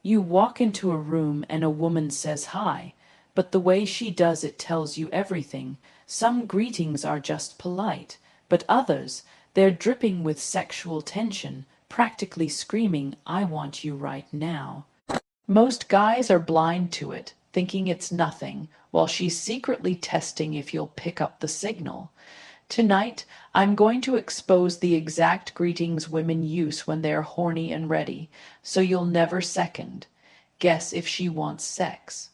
You walk into a room and a woman says hi, but the way she does it tells you everything. Some greetings are just polite, but others, they're dripping with sexual tension, practically screaming, "I want you right now." Most guys are blind to it, thinking it's nothing, while she's secretly testing if you'll pick up the signal. Tonight, I'm going to expose the exact greetings women use when they're horny and ready, so you'll never second guess if she wants sex.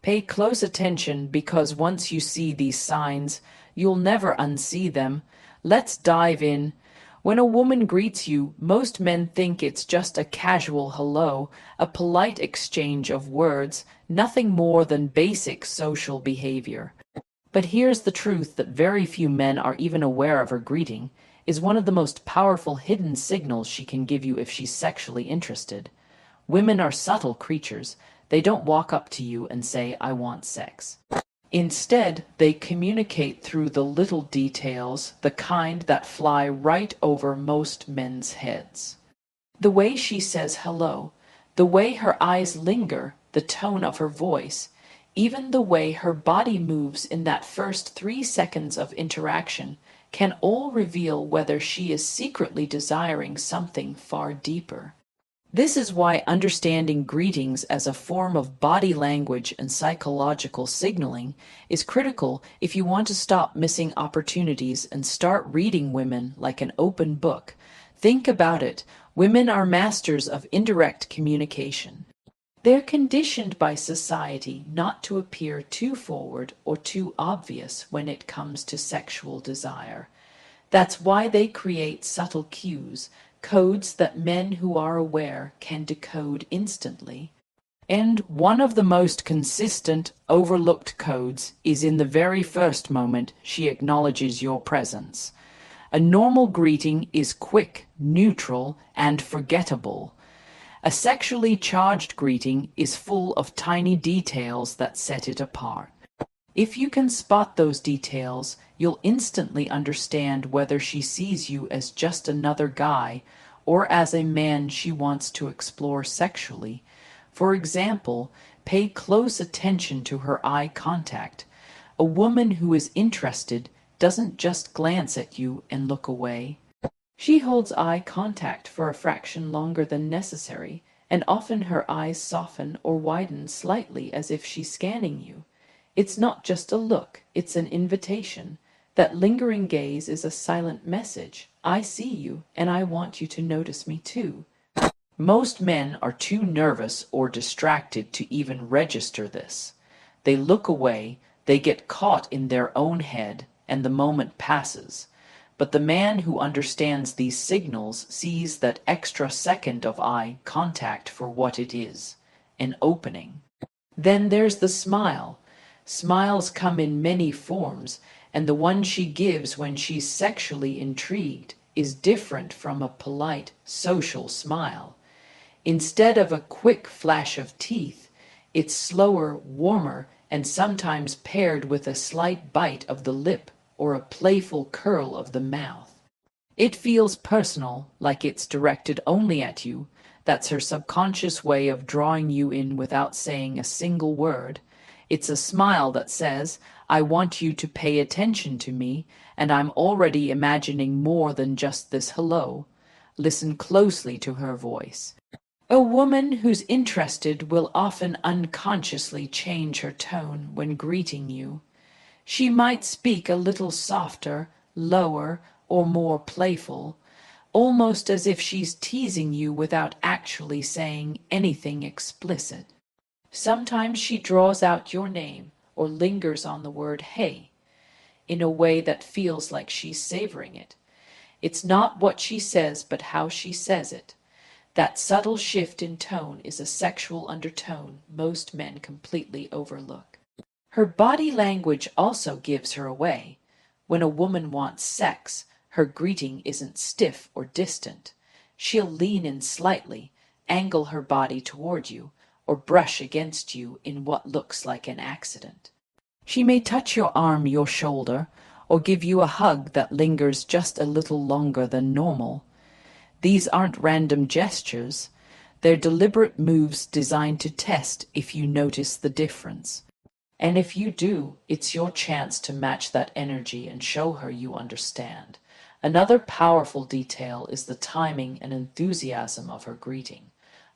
Pay close attention because once you see these signs, you'll never unsee them. Let's dive in. When a woman greets you, most men think it's just a casual hello, a polite exchange of words, nothing more than basic social behavior. But here's the truth that very few men are even aware of her greeting is one of the most powerful hidden signals she can give you if she's sexually interested. Women are subtle creatures. They don't walk up to you and say, "I want sex." Instead, they communicate through the little details, the kind that fly right over most men's heads. The way she says hello, the way her eyes linger, the tone of her voice, even the way her body moves in that first 3 seconds of interaction can all reveal whether she is secretly desiring something far deeper. This is why understanding greetings as a form of body language and psychological signaling is critical if you want to stop missing opportunities and start reading women like an open book. Think about it. Women are masters of indirect communication. They're conditioned by society not to appear too forward or too obvious when it comes to sexual desire. That's why they create subtle cues, codes that men who are aware can decode instantly. And one of the most consistent, overlooked codes is in the very first moment she acknowledges your presence. A normal greeting is quick, neutral, and forgettable. A sexually charged greeting is full of tiny details that set it apart. If you can spot those details, you'll instantly understand whether she sees you as just another guy or as a man she wants to explore sexually. For example, pay close attention to her eye contact. A woman who is interested doesn't just glance at you and look away. She holds eye contact for a fraction longer than necessary, and often her eyes soften or widen slightly as if she's scanning you. It's not just a look, it's an invitation. That lingering gaze is a silent message. I see you, and I want you to notice me too. Most men are too nervous or distracted to even register this. They look away, they get caught in their own head, and the moment passes. But the man who understands these signals sees that extra second of eye contact for what it is, an opening. Then there's the smile. Smiles come in many forms, and the one she gives when she's sexually intrigued is different from a polite, social smile. Instead of a quick flash of teeth, it's slower, warmer, and sometimes paired with a slight bite of the lip or a playful curl of the mouth. It feels personal, like it's directed only at you. That's her subconscious way of drawing you in without saying a single word. It's a smile that says, "I want you to pay attention to me, and I'm already imagining more than just this hello." Listen closely to her voice. A woman who's interested will often unconsciously change her tone when greeting you. She might speak a little softer, lower, or more playful, almost as if she's teasing you without actually saying anything explicit. Sometimes she draws out your name or lingers on the word "hey" in a way that feels like she's savoring it. It's not what she says, but how she says it. That subtle shift in tone is a sexual undertone most men completely overlook. Her body language also gives her away. When a woman wants sex, her greeting isn't stiff or distant. She'll lean in slightly, angle her body toward you, or brush against you in what looks like an accident. She may touch your arm, your shoulder, or give you a hug that lingers just a little longer than normal. These aren't random gestures. They're deliberate moves designed to test if you notice the difference. And if you do, it's your chance to match that energy and show her you understand. Another powerful detail is the timing and enthusiasm of her greeting.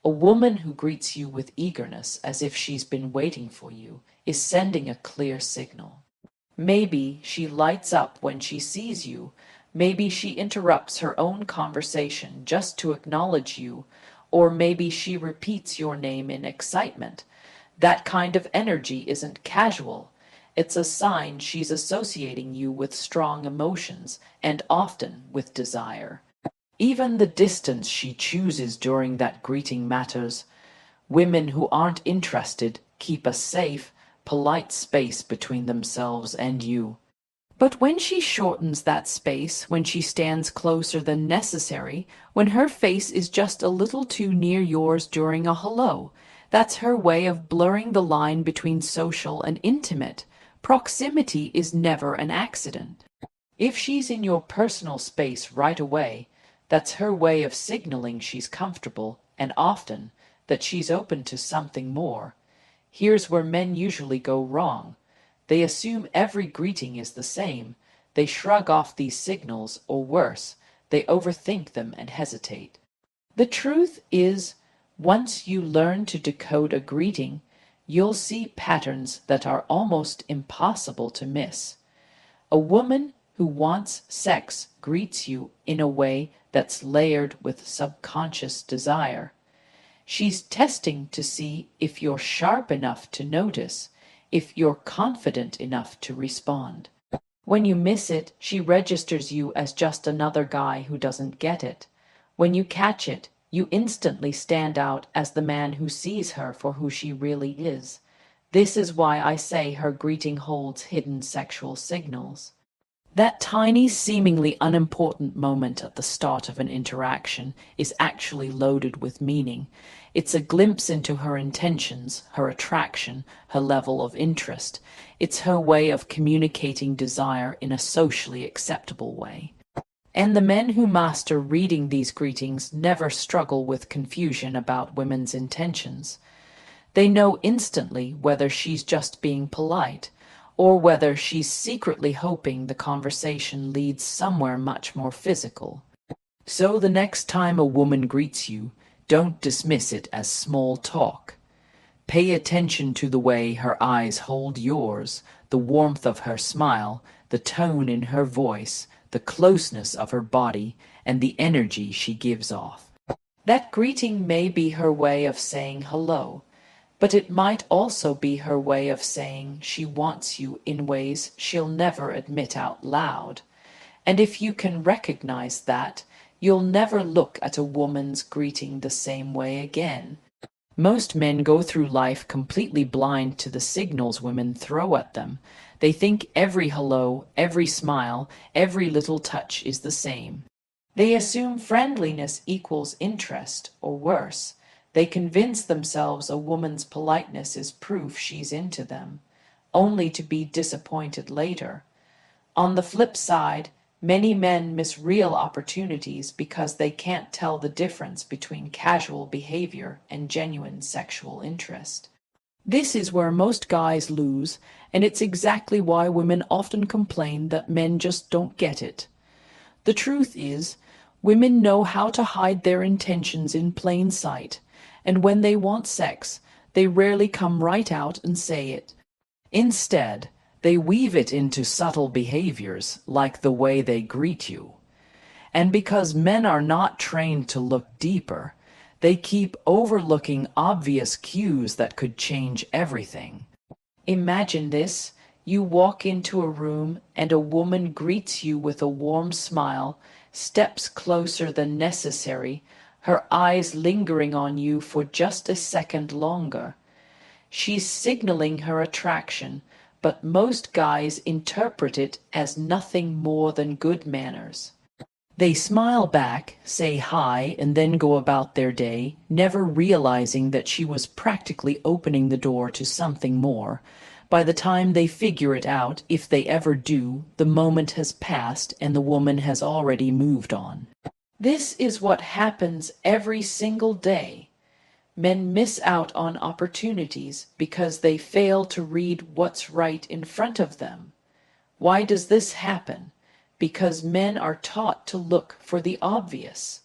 A woman who greets you with eagerness, as if she's been waiting for you, is sending a clear signal. Maybe she lights up when she sees you. Maybe she interrupts her own conversation just to acknowledge you, or maybe she repeats your name in excitement. That kind of energy isn't casual. It's a sign she's associating you with strong emotions and often with desire. Even the distance she chooses during that greeting matters. Women who aren't interested keep a safe, polite space between themselves and you. But when she shortens that space, when she stands closer than necessary, when her face is just a little too near yours during a hello, that's her way of blurring the line between social and intimate. Proximity is never an accident. If she's in your personal space right away, that's her way of signaling she's comfortable and often that she's open to something more. Here's where men usually go wrong. They assume every greeting is the same. They shrug off these signals, or worse, they overthink them and hesitate. The truth is, once you learn to decode a greeting, you'll see patterns that are almost impossible to miss. A woman who wants sex greets you in a way that's layered with subconscious desire. She's testing to see if you're sharp enough to notice, if you're confident enough to respond. When you miss it, she registers you as just another guy who doesn't get it. When you catch it, you instantly stand out as the man who sees her for who she really is. This is why I say her greeting holds hidden sexual signals. That tiny, seemingly unimportant moment at the start of an interaction is actually loaded with meaning. It's a glimpse into her intentions, her attraction, her level of interest. It's her way of communicating desire in a socially acceptable way. And the men who master reading these greetings never struggle with confusion about women's intentions. They know instantly whether she's just being polite, or whether she's secretly hoping the conversation leads somewhere much more physical. So the next time a woman greets you, don't dismiss it as small talk. Pay attention to the way her eyes hold yours, the warmth of her smile, the tone in her voice, the closeness of her body, and the energy she gives off. That greeting may be her way of saying hello, but it might also be her way of saying she wants you in ways she'll never admit out loud. And if you can recognize that, you'll never look at a woman's greeting the same way again. Most men go through life completely blind to the signals women throw at them. They think every hello, every smile, every little touch is the same. They assume friendliness equals interest, or worse. They convince themselves a woman's politeness is proof she's into them, only to be disappointed later. On the flip side, many men miss real opportunities because they can't tell the difference between casual behavior and genuine sexual interest. This is where most guys lose, and it's exactly why women often complain that men just don't get it. The truth is, women know how to hide their intentions in plain sight, and when they want sex, they rarely come right out and say it. Instead, they weave it into subtle behaviors, like the way they greet you. And because men are not trained to look deeper, they keep overlooking obvious cues that could change everything. Imagine this: you walk into a room and a woman greets you with a warm smile, steps closer than necessary, her eyes lingering on you for just a second longer. She's signaling her attraction, but most guys interpret it as nothing more than good manners. They smile back, say hi, and then go about their day, never realizing that she was practically opening the door to something more. By the time they figure it out, if they ever do, the moment has passed and the woman has already moved on. This is what happens every single day. Men miss out on opportunities because they fail to read what's right in front of them. Why does this happen? Because men are taught to look for the obvious.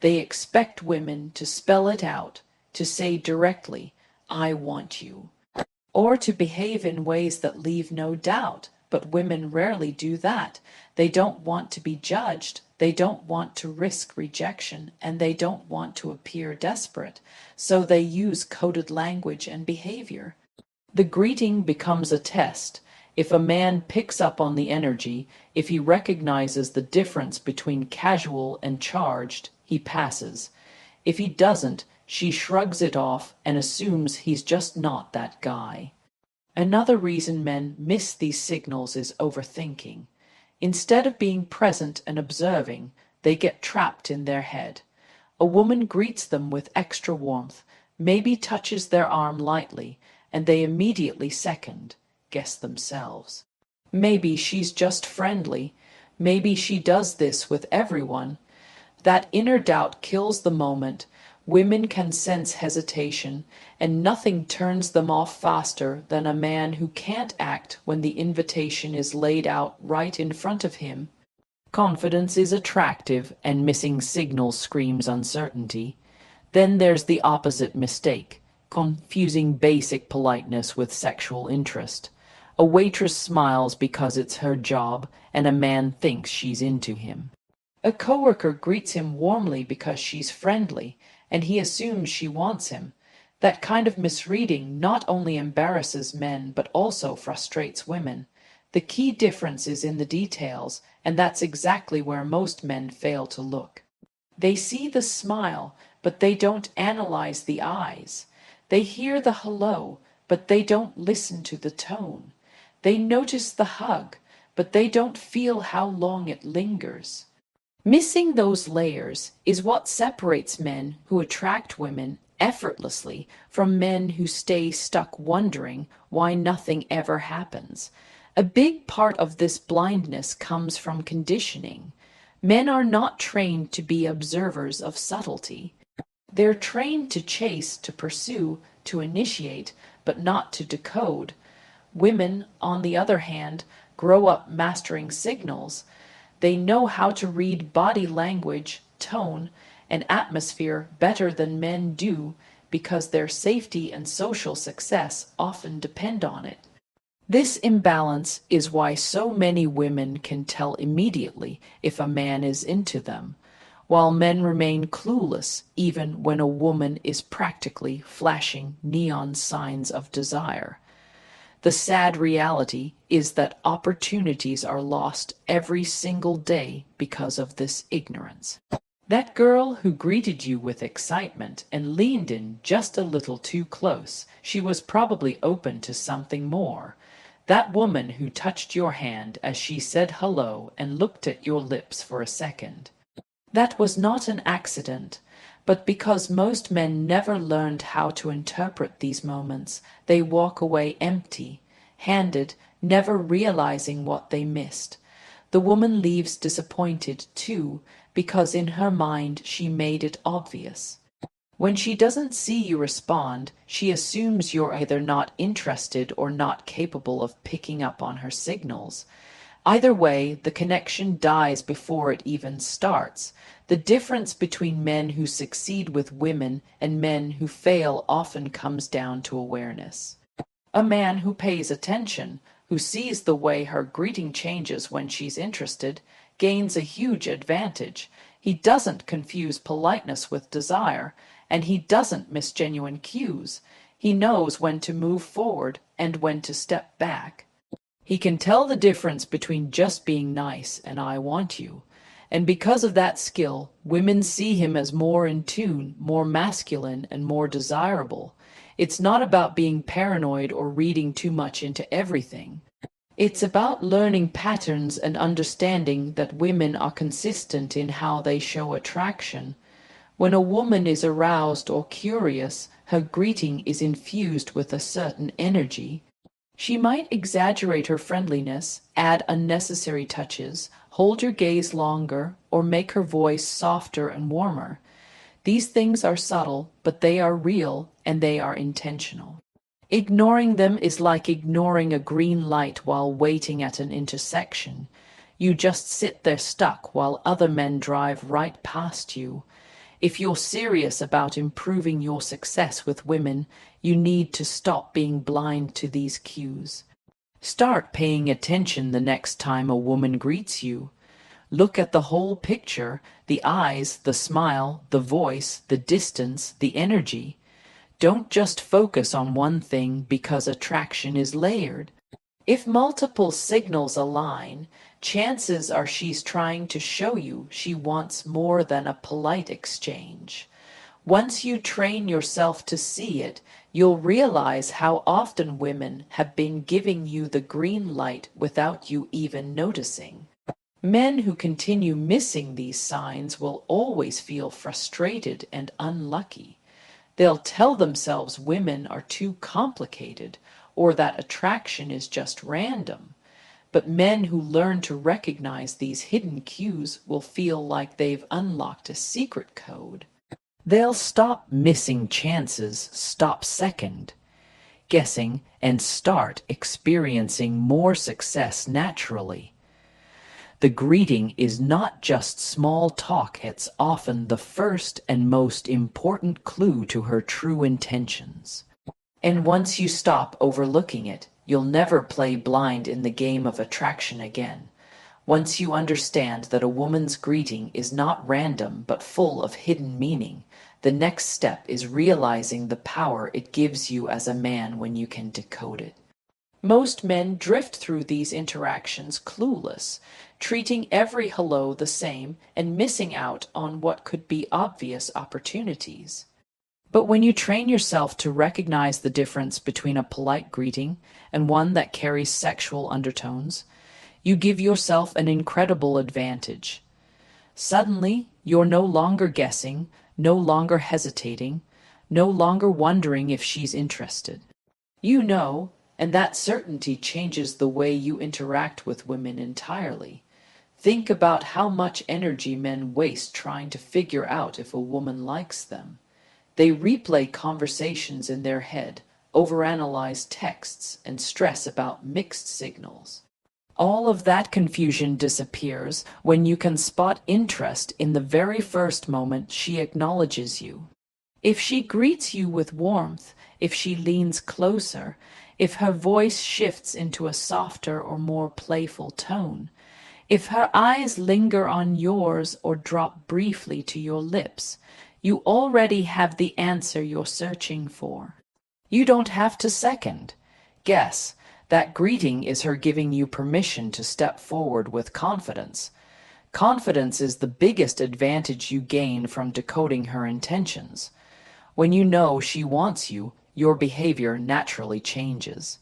They expect women to spell it out, to say directly, "I want you," or to behave in ways that leave no doubt. But women rarely do that. They don't want to be judged, they don't want to risk rejection, and they don't want to appear desperate, so they use coded language and behavior. The greeting becomes a test. If a man picks up on the energy, if he recognizes the difference between casual and charged, he passes. If he doesn't, she shrugs it off and assumes he's just not that guy. Another reason men miss these signals is overthinking. Instead of being present and observing, they get trapped in their head. A woman greets them with extra warmth, maybe touches their arm lightly, and they immediately second guess themselves. Maybe she's just friendly. Maybe she does this with everyone. That inner doubt kills the moment. Women can sense hesitation, and nothing turns them off faster than a man who can't act when the invitation is laid out right in front of him. Confidence is attractive, and missing signals screams uncertainty. Then there's the opposite mistake, confusing basic politeness with sexual interest. A waitress smiles because it's her job, and a man thinks she's into him. A coworker greets him warmly because she's friendly, and he assumes she wants him. That kind of misreading not only embarrasses men but also frustrates women. The key difference is in the details, and that's exactly where most men fail to look. They see the smile, but they don't analyze the eyes. They hear the hello, but they don't listen to the tone. They notice the hug, but they don't feel how long it lingers. Missing those layers is what separates men who attract women effortlessly from men who stay stuck wondering why nothing ever happens. A big part of this blindness comes from conditioning. Men are not trained to be observers of subtlety. They're trained to chase, to pursue, to initiate, but not to decode. Women, on the other hand, grow up mastering signals. They know how to read body language, tone, and atmosphere better than men do because their safety and social success often depend on it. This imbalance is why so many women can tell immediately if a man is into them, while men remain clueless even when a woman is practically flashing neon signs of desire. The sad reality is that opportunities are lost every single day because of this ignorance. That girl who greeted you with excitement and leaned in just a little too close, she was probably open to something more. That woman who touched your hand as she said hello and looked at your lips for a second. That was not an accident. But because most men never learned how to interpret these moments, they walk away empty-handed, never realizing what they missed. The woman leaves disappointed, too, because in her mind she made it obvious. When she doesn't see you respond, she assumes you're either not interested or not capable of picking up on her signals. Either way, the connection dies before it even starts. The difference between men who succeed with women and men who fail often comes down to awareness. A man who pays attention, who sees the way her greeting changes when she's interested, gains a huge advantage. He doesn't confuse politeness with desire, and he doesn't miss genuine cues. He knows when to move forward and when to step back. He can tell the difference between just being nice and "I want you." And because of that skill, women see him as more in tune, more masculine, and more desirable. It's not about being paranoid or reading too much into everything. It's about learning patterns and understanding that women are consistent in how they show attraction. When a woman is aroused or curious, her greeting is infused with a certain energy. She might exaggerate her friendliness, add unnecessary touches, hold your gaze longer, or make her voice softer and warmer. These things are subtle, but they are real and they are intentional. Ignoring them is like ignoring a green light while waiting at an intersection. You just sit there stuck while other men drive right past you. If you're serious about improving your success with women, you need to stop being blind to these cues. Start paying attention the next time a woman greets you. Look at the whole picture, the eyes, the smile, the voice, the distance, the energy. Don't just focus on one thing because attraction is layered. If multiple signals align, chances are she's trying to show you she wants more than a polite exchange. Once you train yourself to see it, you'll realize how often women have been giving you the green light without you even noticing. Men who continue missing these signs will always feel frustrated and unlucky. They'll tell themselves women are too complicated or that attraction is just random. But men who learn to recognize these hidden cues will feel like they've unlocked a secret code. They'll stop missing chances, stop second guessing, and start experiencing more success naturally. The greeting is not just small talk, it's often the first and most important clue to her true intentions. And once you stop overlooking it, you'll never play blind in the game of attraction again. Once you understand that a woman's greeting is not random but full of hidden meaning, the next step is realizing the power it gives you as a man when you can decode it. Most men drift through these interactions clueless, treating every hello the same and missing out on what could be obvious opportunities. But when you train yourself to recognize the difference between a polite greeting and one that carries sexual undertones, you give yourself an incredible advantage. Suddenly, you're no longer guessing, no longer hesitating, no longer wondering if she's interested. You know, and that certainty changes the way you interact with women entirely. Think about how much energy men waste trying to figure out if a woman likes them. They replay conversations in their head, overanalyze texts, and stress about mixed signals. All of that confusion disappears when you can spot interest in the very first moment she acknowledges you. If she greets you with warmth, if she leans closer, if her voice shifts into a softer or more playful tone, if her eyes linger on yours or drop briefly to your lips, you already have the answer you're searching for. You don't have to second guess. That greeting is her giving you permission to step forward with confidence. Confidence is the biggest advantage you gain from decoding her intentions. When you know she wants you, your behavior naturally changes.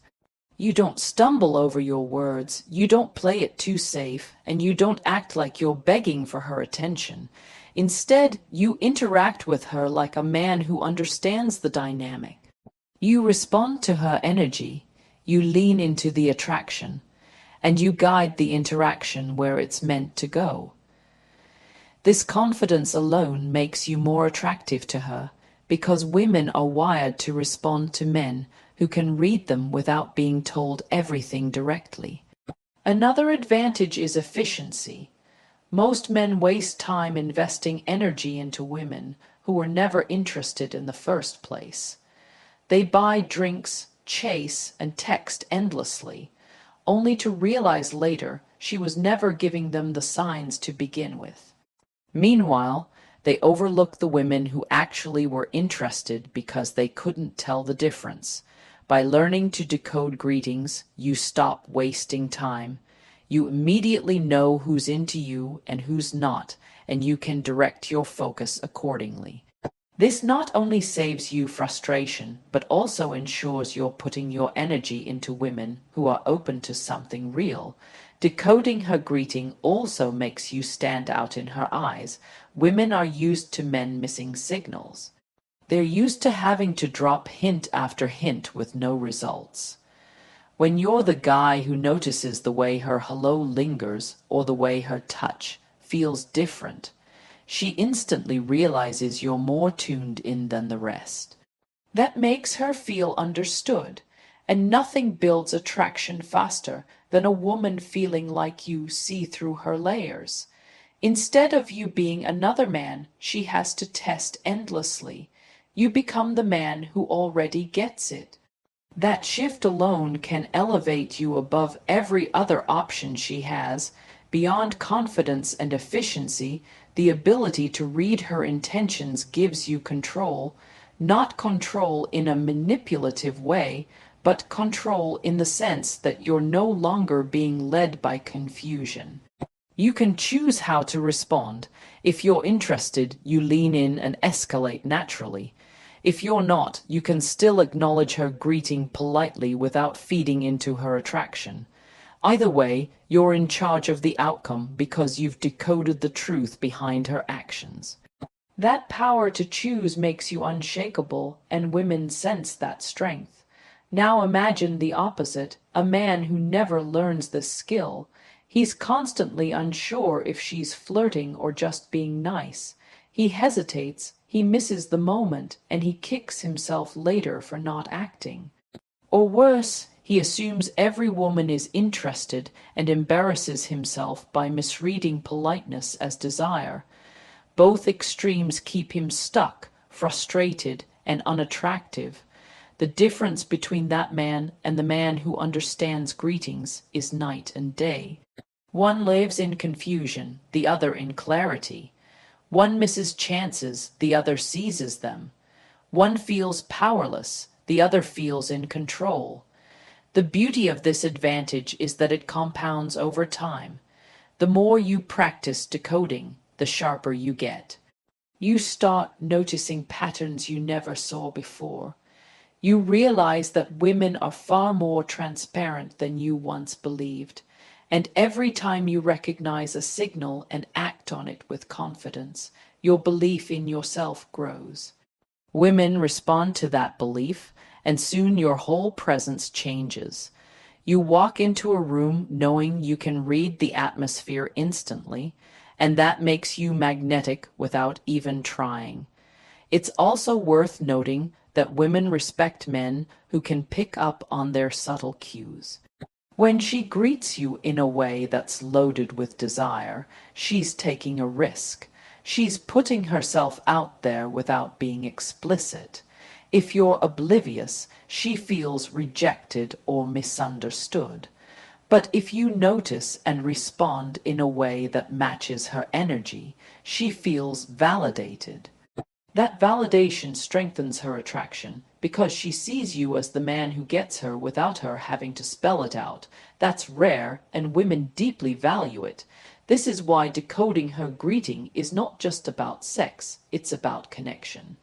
You don't stumble over your words, you don't play it too safe, and you don't act like you're begging for her attention. Instead, you interact with her like a man who understands the dynamic. You respond to her energy, you lean into the attraction, and you guide the interaction where it's meant to go. This confidence alone makes you more attractive to her, because women are wired to respond to men who can read them without being told everything directly. Another advantage is efficiency. Most men waste time investing energy into women who were never interested in the first place. They buy drinks, chase, and text endlessly, only to realize later she was never giving them the signs to begin with. Meanwhile, they overlook the women who actually were interested because they couldn't tell the difference. By learning to decode greetings, you stop wasting time. You immediately know who's into you and who's not, and you can direct your focus accordingly. This not only saves you frustration, but also ensures you're putting your energy into women who are open to something real. Decoding her greeting also makes you stand out in her eyes. Women are used to men missing signals. They're used to having to drop hint after hint with no results. When you're the guy who notices the way her hello lingers or the way her touch feels different, she instantly realizes you're more tuned in than the rest. That makes her feel understood, and nothing builds attraction faster than a woman feeling like you see through her layers. Instead of you being another man she has to test endlessly, you become the man who already gets it. That shift alone can elevate you above every other option she has. Beyond confidence and efficiency, the ability to read her intentions gives you control, not control in a manipulative way, but control in the sense that you're no longer being led by confusion. You can choose how to respond. If you're interested, you lean in and escalate naturally. If you're not, you can still acknowledge her greeting politely without feeding into her attraction. Either way, you're in charge of the outcome because you've decoded the truth behind her actions. That power to choose makes you unshakable, and women sense that strength. Now imagine the opposite, a man who never learns this skill. He's constantly unsure if she's flirting or just being nice. He hesitates, he misses the moment, and he kicks himself later for not acting. Or worse, he assumes every woman is interested and embarrasses himself by misreading politeness as desire. Both extremes keep him stuck, frustrated, and unattractive. The difference between that man and the man who understands greetings is night and day. One lives in confusion, the other in clarity. One misses chances, the other seizes them. One feels powerless, the other feels in control. The beauty of this advantage is that it compounds over time. The more you practice decoding, the sharper you get. You start noticing patterns you never saw before. You realize that women are far more transparent than you once believed. And every time you recognize a signal and act on it with confidence, your belief in yourself grows. Women respond to that belief, and soon your whole presence changes. You walk into a room knowing you can read the atmosphere instantly, and that makes you magnetic without even trying. It's also worth noting that women respect men who can pick up on their subtle cues. When she greets you in a way that's loaded with desire, she's taking a risk. She's putting herself out there without being explicit. If you're oblivious, she feels rejected or misunderstood. But if you notice and respond in a way that matches her energy, she feels validated. That validation strengthens her attraction because she sees you as the man who gets her without her having to spell it out. That's rare, and women deeply value it. This is why decoding her greeting is not just about sex, it's about connection.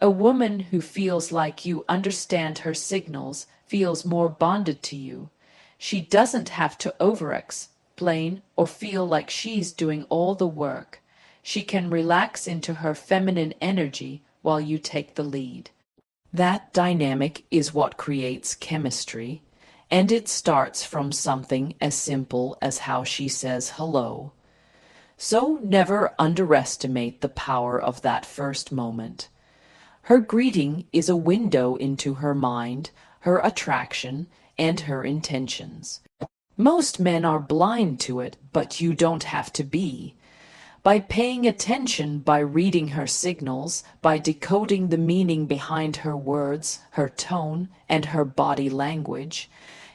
A woman who feels like you understand her signals feels more bonded to you. She doesn't have to over-explain or feel like she's doing all the work. She can relax into her feminine energy while you take the lead. That dynamic is what creates chemistry, and it starts from something as simple as how she says hello. So never underestimate the power of that first moment. Her greeting is a window into her mind, her attraction, and her intentions. Most men are blind to it, but you don't have to be. By paying attention, by reading her signals, by decoding the meaning behind her words, her tone, and her body language,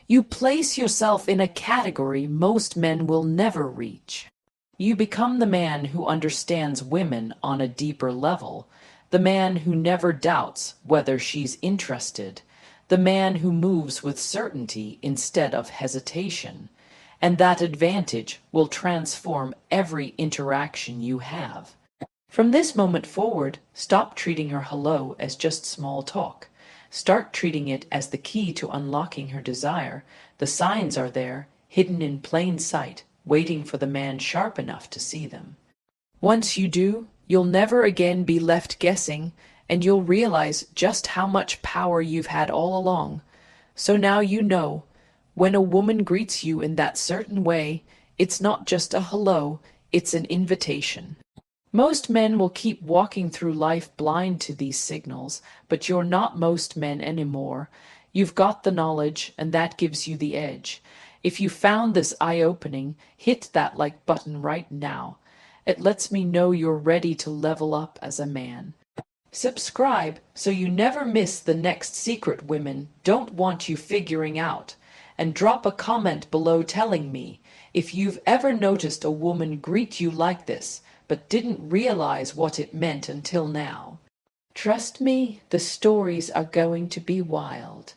you place yourself in a category most men will never reach. You become the man who understands women on a deeper level, the man who never doubts whether she's interested, the man who moves with certainty instead of hesitation. And that advantage will transform every interaction you have. From this moment forward, stop treating her hello as just small talk. Start treating it as the key to unlocking her desire. The signs are there, hidden in plain sight, waiting for the man sharp enough to see them. Once you do, you'll never again be left guessing, and you'll realize just how much power you've had all along. So now you know. When a woman greets you in that certain way, it's not just a hello, it's an invitation. Most men will keep walking through life blind to these signals, but you're not most men anymore. You've got the knowledge, and that gives you the edge. If you found this eye-opening, hit that like button right now. It lets me know you're ready to level up as a man. Subscribe so you never miss the next secret women don't want you figuring out. And drop a comment below telling me if you've ever noticed a woman greet you like this, but didn't realize what it meant until now. Trust me, the stories are going to be wild.